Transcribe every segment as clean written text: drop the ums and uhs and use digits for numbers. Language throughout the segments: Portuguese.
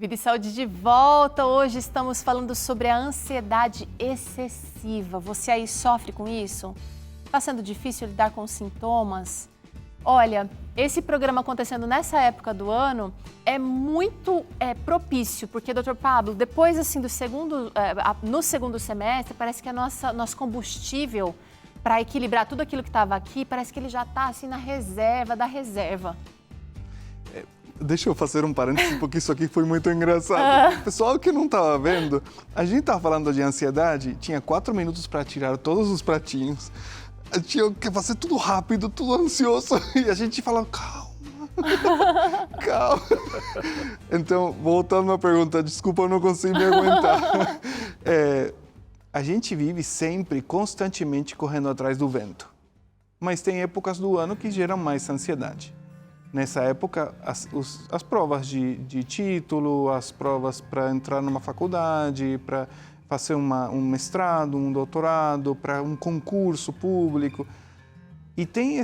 Vida e Saúde de volta. Hoje estamos falando sobre a ansiedade excessiva. Você aí sofre com isso? Está sendo difícil lidar com os sintomas? Olha, esse programa acontecendo nessa época do ano é muito propício, porque, Dr. Pablo, depois assim no segundo semestre, parece que nosso combustível para equilibrar tudo aquilo que estava aqui, parece que ele já está assim na reserva da reserva. Deixa eu fazer um parênteses, porque isso aqui foi muito engraçado. Pessoal que não estava vendo, a gente estava falando de ansiedade, tinha 4 minutos para tirar todos os pratinhos. Tinha que fazer tudo rápido, tudo ansioso. E a gente falava, calma, calma. Então, voltando à pergunta, desculpa, eu não consigo me aguentar. A gente vive sempre, constantemente, correndo atrás do vento. Mas tem épocas do ano que geram mais ansiedade. Nessa época, as provas de título, as provas para entrar numa faculdade, para fazer um mestrado, um doutorado, para um concurso público. E tem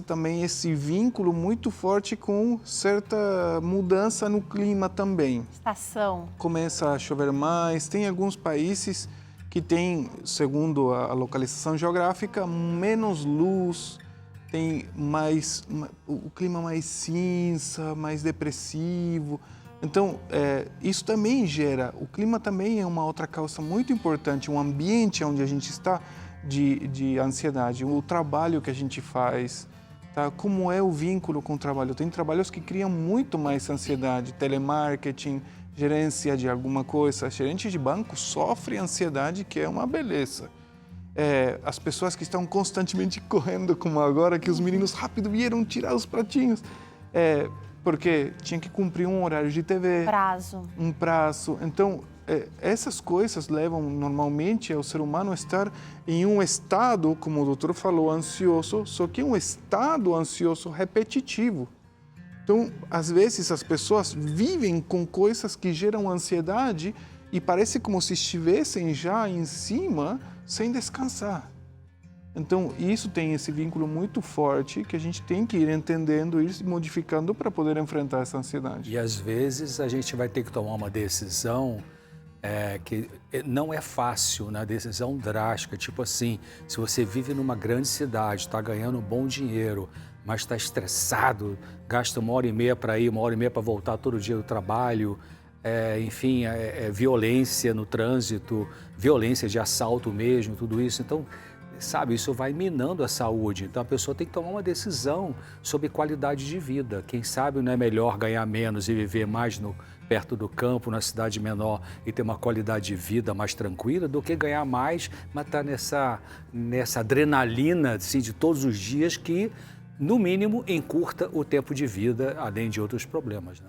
também esse vínculo muito forte com certa mudança no clima também. Estação. Começa a chover mais, tem alguns países que têm, segundo a localização geográfica, menos luz, tem o clima mais cinza, mais depressivo. Então, isso também o clima também é uma outra causa muito importante, um ambiente onde a gente está de ansiedade, o trabalho que a gente faz, tá? Como é o vínculo com o trabalho. Tem trabalhos que criam muito mais ansiedade, telemarketing, gerência de alguma coisa. Gerente de banco sofre ansiedade, que é uma beleza. As pessoas que estão constantemente correndo, como agora, que os meninos rápido vieram tirar os pratinhos. Porque tinha que cumprir um horário de TV. Um prazo. Então, essas coisas levam normalmente ao ser humano a estar em um estado, como o doutor falou, ansioso, só que um estado ansioso repetitivo. Então, às vezes, as pessoas vivem com coisas que geram ansiedade e parece como se estivessem já em cima, sem descansar. Então, isso tem esse vínculo muito forte que a gente tem que ir entendendo, ir se modificando para poder enfrentar essa ansiedade. E, às vezes, a gente vai ter que tomar uma decisão que não é fácil, uma decisão drástica. Tipo assim, se você vive numa grande cidade, está ganhando um bom dinheiro, mas está estressado, gasta 1h30 para ir, 1h30 para voltar todo dia do trabalho, enfim, violência no trânsito, violência de assalto mesmo, tudo isso. Então, sabe, isso vai minando a saúde. Então, a pessoa tem que tomar uma decisão sobre qualidade de vida. Quem sabe não é melhor ganhar menos e viver mais perto do campo, na cidade menor, e ter uma qualidade de vida mais tranquila, do que ganhar mais, mas estar nessa adrenalina assim, de todos os dias que, no mínimo, encurta o tempo de vida, além de outros problemas, né?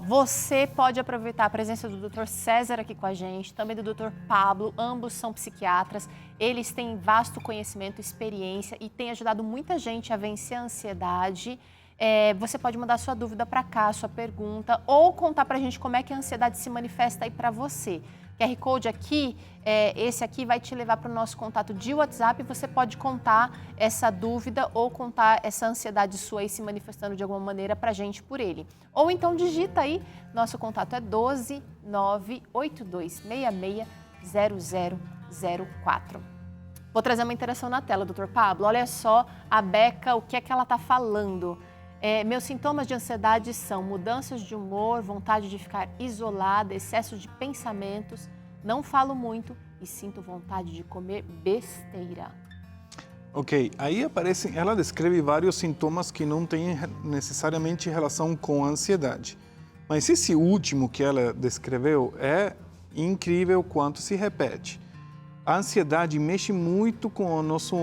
Você pode aproveitar a presença do Dr. César aqui com a gente, também do Dr. Pablo, ambos são psiquiatras. Eles têm vasto conhecimento, experiência e têm ajudado muita gente a vencer a ansiedade. Você pode mandar sua dúvida para cá, sua pergunta, ou contar para a gente como é que a ansiedade se manifesta aí para você. QR Code aqui, esse aqui vai te levar para o nosso contato de WhatsApp. Você pode contar essa dúvida ou contar essa ansiedade sua aí se manifestando de alguma maneira para a gente por ele. Ou então digita aí, nosso contato é 12 98266 0004. Vou trazer uma interação na tela, Dr. Pablo. Olha só a Beca, o que é que ela está falando. Meus sintomas de ansiedade são mudanças de humor, vontade de ficar isolada, excesso de pensamentos, não falo muito e sinto vontade de comer besteira. Ok, aí ela descreve vários sintomas que não têm necessariamente relação com a ansiedade. Mas esse último que ela descreveu é incrível quanto se repete. A ansiedade mexe muito com o nosso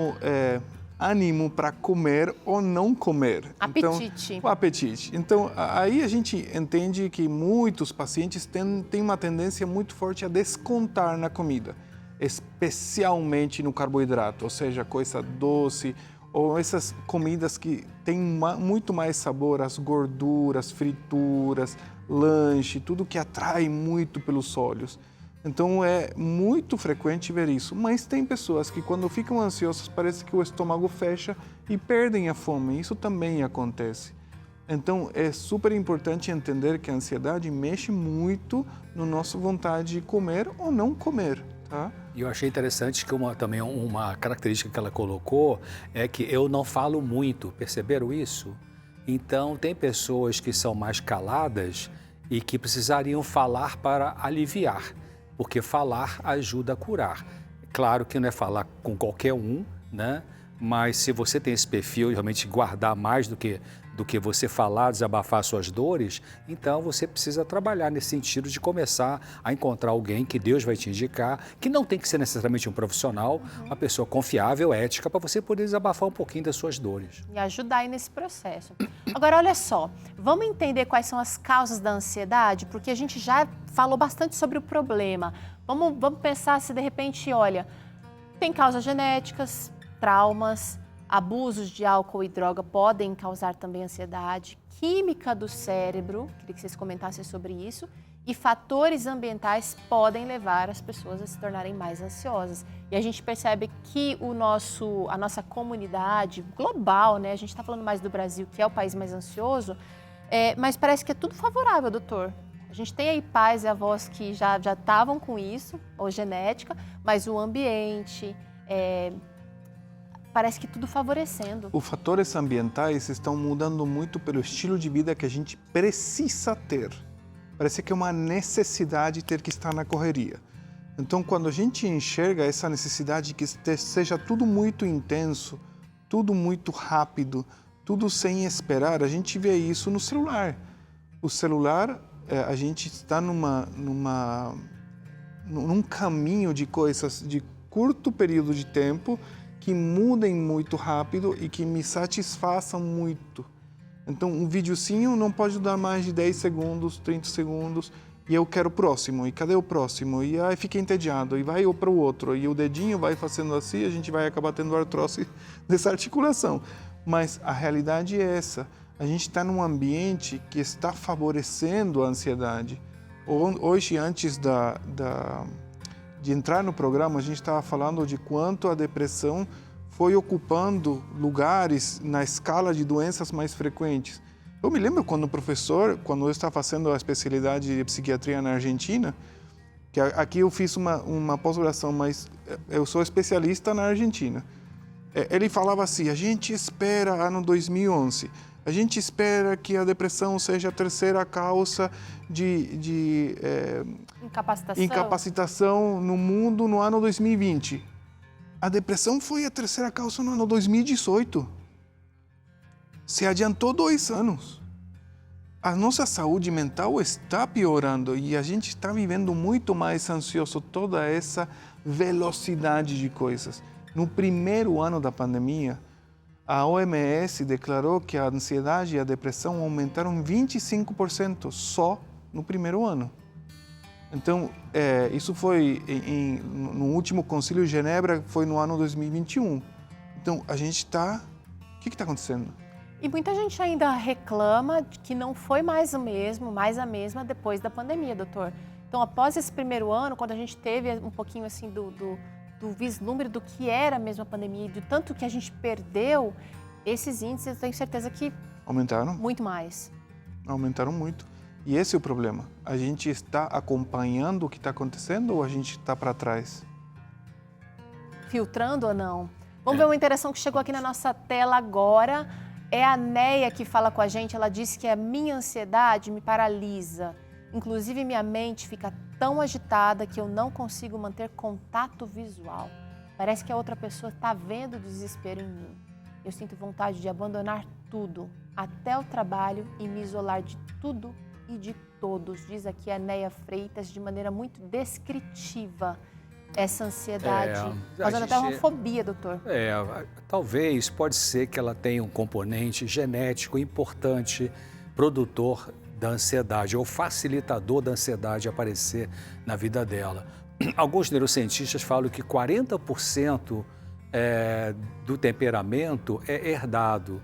ânimo para comer ou não comer. Apetite. Então, o apetite. Então, aí a gente entende que muitos pacientes têm uma tendência muito forte a descontar na comida, especialmente no carboidrato, ou seja, coisa doce, ou essas comidas que têm muito mais sabor, as gorduras, frituras, lanche, tudo que atrai muito pelos olhos. Então, é muito frequente ver isso. Mas tem pessoas que, quando ficam ansiosas, parece que o estômago fecha e perdem a fome. Isso também acontece. Então, é super importante entender que a ansiedade mexe muito no nossa vontade de comer ou não comer, tá? E eu achei interessante que também uma característica que ela colocou é que eu não falo muito, perceberam isso? Então, tem pessoas que são mais caladas e que precisariam falar para aliviar, porque falar ajuda a curar. Claro que não é falar com qualquer um, né? Mas se você tem esse perfil de realmente guardar mais do que você falar, desabafar suas dores, então você precisa trabalhar nesse sentido de começar a encontrar alguém que Deus vai te indicar, que não tem que ser necessariamente um profissional, uma pessoa confiável, ética, para você poder desabafar um pouquinho das suas dores. E ajudar aí nesse processo. Agora, olha só, vamos entender quais são as causas da ansiedade, porque a gente já falou bastante sobre o problema. Vamos pensar se de repente, olha, tem causas genéticas, traumas, abusos de álcool e droga podem causar também ansiedade, química do cérebro, queria que vocês comentassem sobre isso, e fatores ambientais podem levar as pessoas a se tornarem mais ansiosas. E a gente percebe que a nossa comunidade global, né, a gente está falando mais do Brasil, que é o país mais ansioso, mas parece que é tudo favorável, doutor. A gente tem aí pais e avós que já estavam com isso, ou genética, mas o ambiente, parece que tudo favorecendo. Os fatores ambientais estão mudando muito pelo estilo de vida que a gente precisa ter. Parece que é uma necessidade ter que estar na correria. Então, quando a gente enxerga essa necessidade que seja tudo muito intenso, tudo muito rápido, tudo sem esperar, a gente vê isso no celular. O celular, a gente está num caminho de coisas de curto período de tempo que mudem muito rápido e que me satisfaçam muito. Então, um videozinho não pode durar mais de 10 segundos, 30 segundos, e eu quero o próximo, e cadê o próximo? E aí fica entediado, e vai para o outro, e o dedinho vai fazendo assim, a gente vai acabar tendo artrose dessa articulação. Mas a realidade é essa, a gente está num ambiente que está favorecendo a ansiedade. Hoje, antes de entrar no programa, a gente estava falando de quanto a depressão foi ocupando lugares na escala de doenças mais frequentes. Eu me lembro quando eu estava fazendo a especialidade de psiquiatria na Argentina, que aqui eu fiz uma pós-graduação, mas eu sou especialista na Argentina. Ele falava assim, a gente espera ano 2011, a gente espera que a depressão seja a terceira causa de incapacitação no mundo no ano 2020. A depressão foi a terceira causa no ano 2018. Se adiantou 2 anos. A nossa saúde mental está piorando e a gente está vivendo muito mais ansioso, toda essa velocidade de coisas. No primeiro ano da pandemia, a OMS declarou que a ansiedade e a depressão aumentaram 25% só no primeiro ano. Então, isso foi no último Concílio de Genebra, foi no ano 2021. Então, a gente está... O que está acontecendo? E muita gente ainda reclama de que não foi mais a mesma depois da pandemia, doutor. Então, após esse primeiro ano, quando a gente teve um pouquinho assim do vislumbre do que era mesmo a pandemia e do tanto que a gente perdeu, esses índices eu tenho certeza que... Aumentaram? Muito mais. Aumentaram muito. E esse é o problema. A gente está acompanhando o que está acontecendo ou a gente está para trás? Filtrando ou não? Vamos ver uma interação que chegou aqui na nossa tela agora. É a Neia que fala com a gente. Ela disse que a minha ansiedade me paralisa. Inclusive, minha mente fica tão agitada que eu não consigo manter contato visual. Parece que a outra pessoa está vendo o desespero em mim. Eu sinto vontade de abandonar tudo, até o trabalho, e me isolar de tudo e de todos. Diz aqui a Neia Freitas de maneira muito descritiva essa ansiedade, causando até uma fobia, doutor. Talvez, pode ser que ela tenha um componente genético importante, produtor da ansiedade, ou facilitador da ansiedade aparecer na vida dela. Alguns neurocientistas falam que 40% do temperamento é herdado.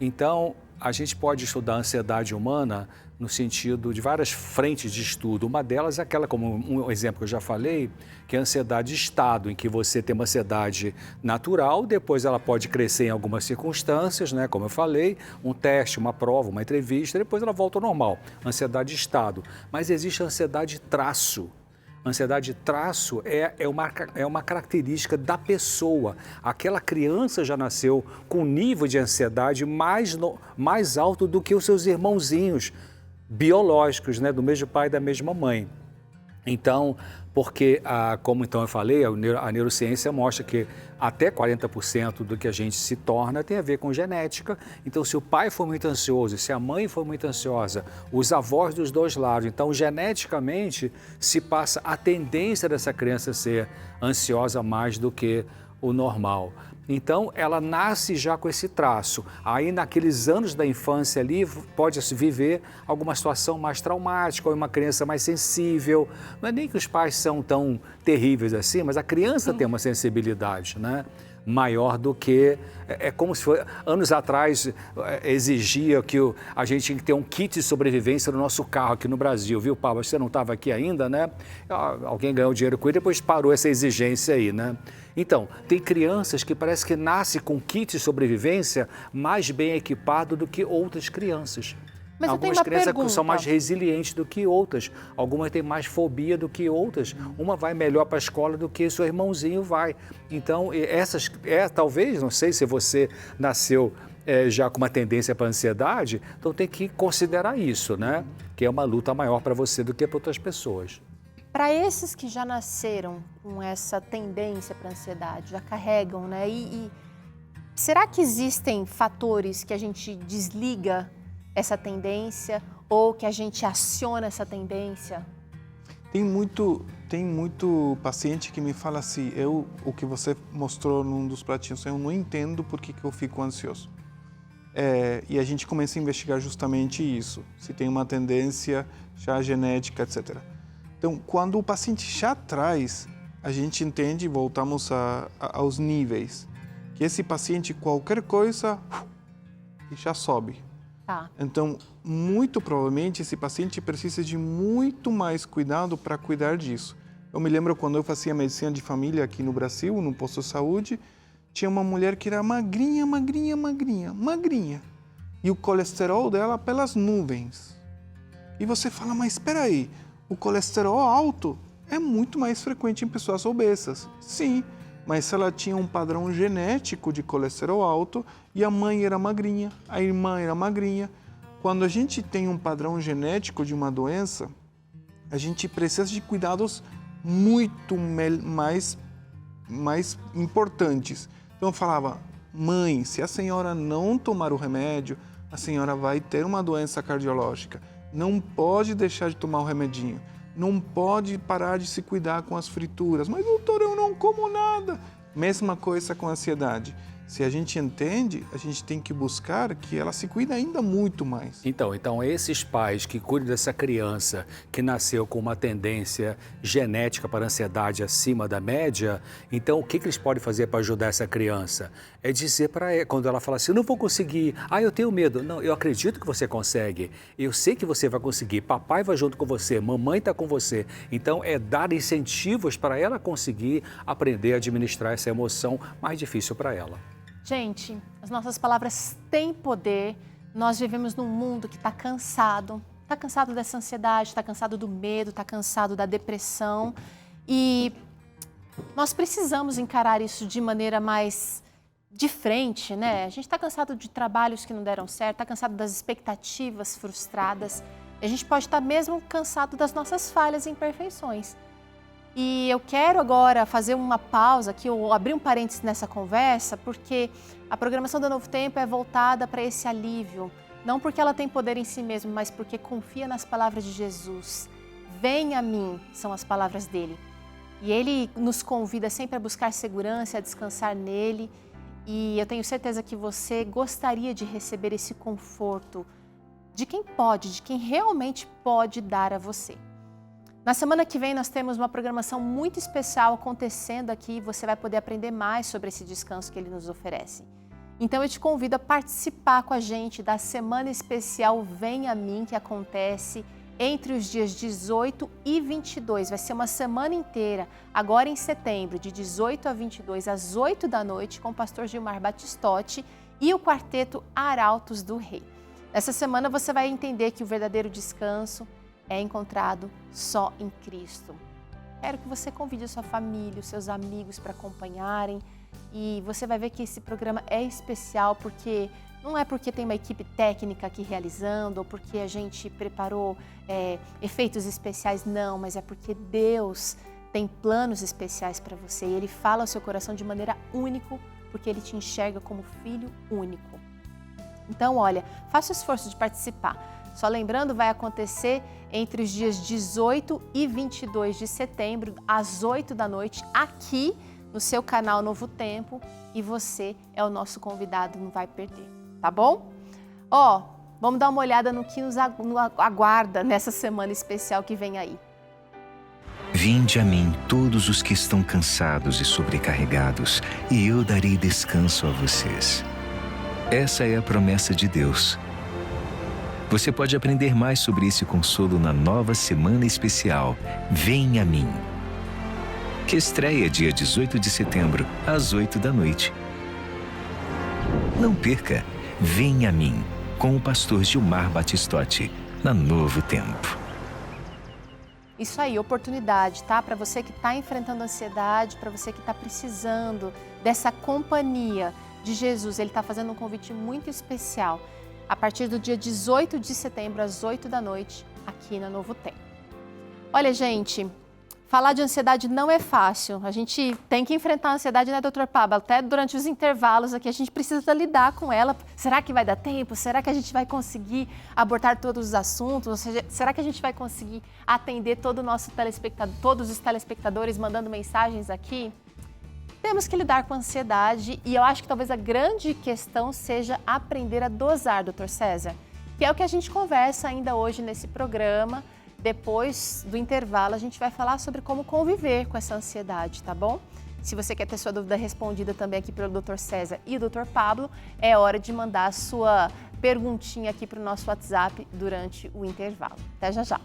Então, a gente pode estudar a ansiedade humana no sentido de várias frentes de estudo. Uma delas é aquela, como um exemplo que eu já falei, que é a ansiedade de estado, em que você tem uma ansiedade natural, depois ela pode crescer em algumas circunstâncias, né? Como eu falei, um teste, uma prova, uma entrevista, depois ela volta ao normal. Ansiedade de estado. Mas existe a ansiedade de traço. Ansiedade de traço é uma característica da pessoa. Aquela criança já nasceu com um nível de ansiedade mais alto do que os seus irmãozinhos biológicos, né, do mesmo pai e da mesma mãe. Então, porque, como então eu falei, a neurociência mostra que até 40% do que a gente se torna tem a ver com genética. Então, se o pai for muito ansioso, se a mãe for muito ansiosa, os avós dos dois lados, então geneticamente se passa a tendência dessa criança ser ansiosa mais do que o normal. Então, ela nasce já com esse traço. Aí, naqueles anos da infância ali, pode-se viver alguma situação mais traumática, ou uma criança mais sensível. Não é nem que os pais são tão terríveis assim, mas a criança tem uma sensibilidade, né? Maior do que... É como se anos atrás exigia que a gente tinha que ter um kit de sobrevivência no nosso carro aqui no Brasil, viu, Pablo? Você não estava aqui ainda, né? Alguém ganhou dinheiro com ele, depois parou essa exigência aí, né? Então, tem crianças que parece que nascem com kit de sobrevivência mais bem equipado do que outras crianças. Mas algumas crianças são mais resilientes do que outras, algumas têm mais fobia do que outras, uma vai melhor para a escola do que seu irmãozinho vai. Então, talvez, não sei se você nasceu já com uma tendência para a ansiedade, então tem que considerar isso, né? Que é uma luta maior para você do que para outras pessoas. Para esses que já nasceram com essa tendência para a ansiedade, já carregam, né? E será que existem fatores que a gente desliga essa tendência ou que a gente aciona essa tendência? Tem muito paciente que me fala assim, o que você mostrou num dos pratinhos, eu não entendo por que eu fico ansioso. E a gente começa a investigar justamente isso, se tem uma tendência já genética, etc. Então, quando o paciente já traz, a gente entende, voltamos aos níveis, que esse paciente, qualquer coisa, já sobe. Tá. Então, muito provavelmente, esse paciente precisa de muito mais cuidado para cuidar disso. Eu me lembro quando eu fazia medicina de família aqui no Brasil, no posto de saúde, tinha uma mulher que era magrinha, magrinha, magrinha, magrinha. E o colesterol dela pelas nuvens. E você fala, mas espera aí, o colesterol alto é muito mais frequente em pessoas obesas. Sim, mas se ela tinha um padrão genético de colesterol alto e a mãe era magrinha, a irmã era magrinha. Quando a gente tem um padrão genético de uma doença, a gente precisa de cuidados muito mais importantes. Então eu falava, mãe, se a senhora não tomar o remédio, a senhora vai ter uma doença cardiológica. Não pode deixar de tomar o remedinho. Não pode parar de se cuidar com as frituras. Mas, doutor, eu não como nada. Mesma coisa com a ansiedade. Se a gente entende, a gente tem que buscar que ela se cuide ainda muito mais. Então esses pais que cuidam dessa criança que nasceu com uma tendência genética para ansiedade acima da média, então o que eles podem fazer para ajudar essa criança? É dizer para ela, quando ela fala assim, eu não vou conseguir, eu tenho medo. Não, eu acredito que você consegue, eu sei que você vai conseguir, papai vai junto com você, mamãe está com você. Então é dar incentivos para ela conseguir aprender a administrar essa emoção mais difícil para ela. Gente, as nossas palavras têm poder. Nós vivemos num mundo que está cansado dessa ansiedade, está cansado do medo, está cansado da depressão. E nós precisamos encarar isso de maneira mais de frente, né? A gente está cansado de trabalhos que não deram certo, está cansado das expectativas frustradas. A gente pode estar mesmo cansado das nossas falhas e imperfeições. E eu quero agora fazer uma pausa aqui, ou abrir um parênteses nessa conversa, porque a programação da Novo Tempo é voltada para esse alívio. Não porque ela tem poder em si mesma, mas porque confia nas palavras de Jesus. Venha a mim, são as palavras dele. E ele nos convida sempre a buscar segurança, a descansar nele. E eu tenho certeza que você gostaria de receber esse conforto de quem pode, de quem realmente pode dar a você. Na semana que vem nós temos uma programação muito especial acontecendo aqui, você vai poder aprender mais sobre esse descanso que ele nos oferece. Então eu te convido a participar com a gente da semana especial Vem a Mim, que acontece entre os dias 18 e 22. Vai ser uma semana inteira, agora em setembro, de 18 a 22, às 8 da noite, com o pastor Gilmar Batistotti e o quarteto Arautos do Rei. Nessa semana você vai entender que o verdadeiro descanso é encontrado só em Cristo. Quero que você convide a sua família, os seus amigos para acompanharem, e você vai ver que esse programa é especial porque não é porque tem uma equipe técnica aqui realizando ou porque a gente preparou efeitos especiais, não, mas é porque Deus tem planos especiais para você e Ele fala ao seu coração de maneira única, porque Ele te enxerga como filho único. Então, olha, faça o esforço de participar. Só lembrando, vai acontecer entre os dias 18 e 22 de setembro, às 8 da noite, aqui no seu canal Novo Tempo, e você é o nosso convidado, não vai perder, tá bom? Vamos dar uma olhada no que nos aguarda nessa semana especial que vem aí. Vinde a mim todos os que estão cansados e sobrecarregados, e eu darei descanso a vocês. Essa é a promessa de Deus. Você pode aprender mais sobre esse consolo na nova semana especial Vem a Mim, que estreia dia 18 de setembro, às 8 da noite. Não perca, Vem a Mim, com o pastor Gilmar Batistotti, na Novo Tempo. Isso aí, oportunidade, tá? Para você que está enfrentando ansiedade, para você que está precisando dessa companhia de Jesus, Ele está fazendo um convite muito especial. A partir do dia 18 de setembro, às 8 da noite, aqui na Novo Tempo. Olha, gente, falar de ansiedade não é fácil. A gente tem que enfrentar a ansiedade, né, doutor Pablo? Até durante os intervalos aqui, a gente precisa lidar com ela. Será que vai dar tempo? Será que a gente vai conseguir abordar todos os assuntos? Ou seja, será que a gente vai conseguir atender todos os telespectadores mandando mensagens aqui? Temos que lidar com a ansiedade e eu acho que talvez a grande questão seja aprender a dosar, doutor César, que é o que a gente conversa ainda hoje nesse programa. Depois do intervalo, a gente vai falar sobre como conviver com essa ansiedade, tá bom? Se você quer ter sua dúvida respondida também aqui pelo doutor César e o doutor Pablo, é hora de mandar a sua perguntinha aqui para o nosso WhatsApp durante o intervalo. Até já já!